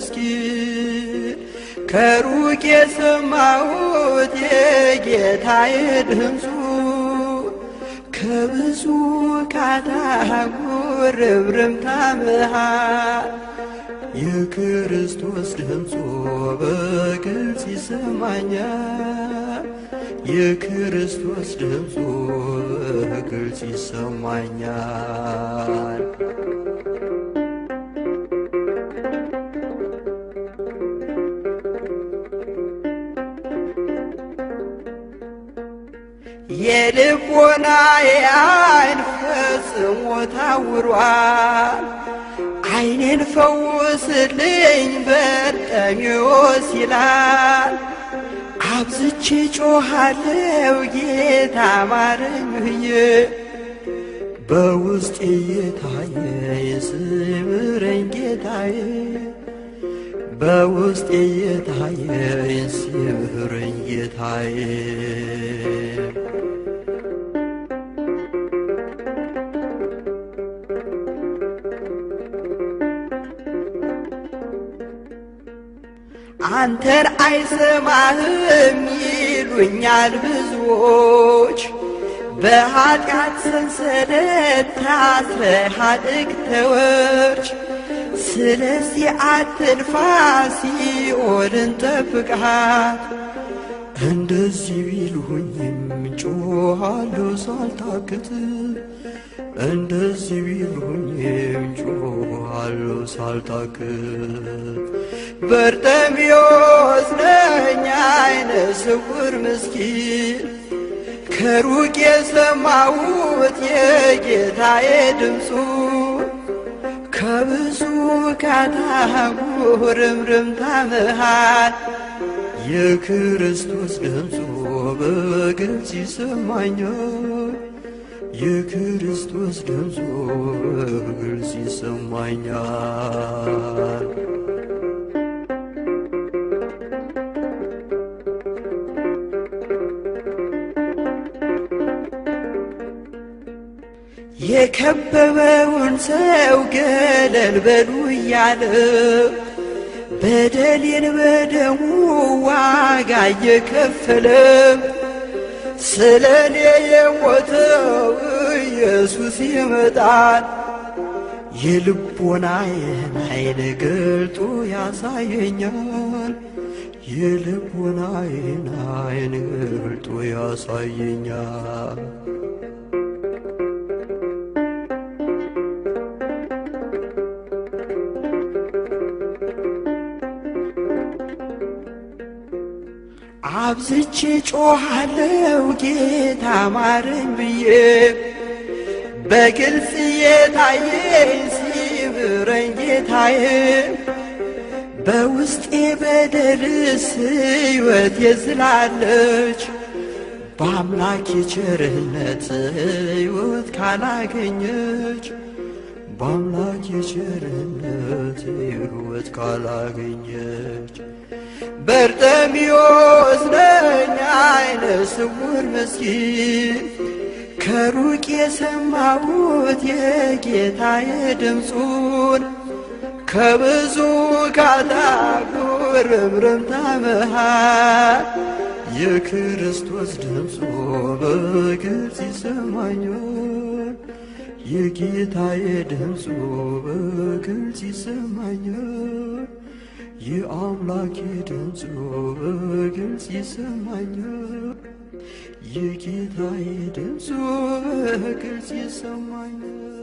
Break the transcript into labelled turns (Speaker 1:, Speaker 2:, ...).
Speaker 1: ምስኪን ከሩቅ የሰማሁት የጌታዬ ድምፁ ከብዙ ካታጉር ርብርብታ መሃል የክርስቶስ ድምፁ በግልጽ ይሰማኛል። የክርስቶስ ድምፁ በግልጽ ይሰማኛል። የልቦናዬ ዓይን ፈጽሞ ታውሯል። ዓይኔን ፈውስልኝ በርጤሜዎስ ይላል። አብዝቼ ጮኻለሁ ጌታ ማረኝ ብዬ በውስጤ የታየ ሲምረኝ ጌታዬ በውስጤ የታየ ሲምረኝ ጌታዬ አንተን አይሰማህም ይሉኛል ብዙዎች በኃጢአት ሰንሰለት ታስረሃል እግተወርች ስለዚህ አትልፋ ሲኦልን ጠብቃት እንደዚህ ቢሉኝም ጮኻለሁ ሳልታክት እንደዚህ ቢሉኝም ጮኻለሁ ሳልታክት በርጤሜዎስ ነኝ ዓይነ ስውር ምስኪን ከሩቅ የሰማሁት የጌታዬ ድምፁ ከብዙ ካታጉር ርብርብታ መሃል የክርስቶስ ድምፁ በግልጽ ይሰማኛል። የክርስቶስ ድምፁ በግልጽ ይሰማኛል። የከበበውን ሰው ገለል በሉ እያለ በደሌን በደሙ ዋጋ እየከፈለ ስለ እኔ የሞተው ኢየሱስ ይመጣል። የልቦናዬን ዓይን ገልጦ ያሳየኛል። የልቦናዬን ዓይን ገልጦ ያሳየኛል። አብዝቼ ጮኻለሁ ጌታ ማረኝ ብዬ በግልጽ የታየኝ ሲምረኝ ጌታዬ በውስጤ በደልስ ሕይወቴ ዝላለች በአምላኬ ቸርነት ሕይወት ካላገኘች በአምላኬ ቸርነት ሕይወት ካላገኘች በርጤሜዎስ ነኝ ዓይነ ስውር ምስኪን ከሩቅ የሰማሁት የጌታዬ ድምፁን ከብዙ ካታጉር ርብርብታ መሃል የክርስቶስ ድምፁ በግልጽ ይሰማኛል። የጌታዬ ድምፁ በግልጽ ይሰማኛል። የአምላኬ ድምፁ በግልጽ ይሰማኛል። የጌታዬ ድምፁ በግልጽ ይሰማኛል።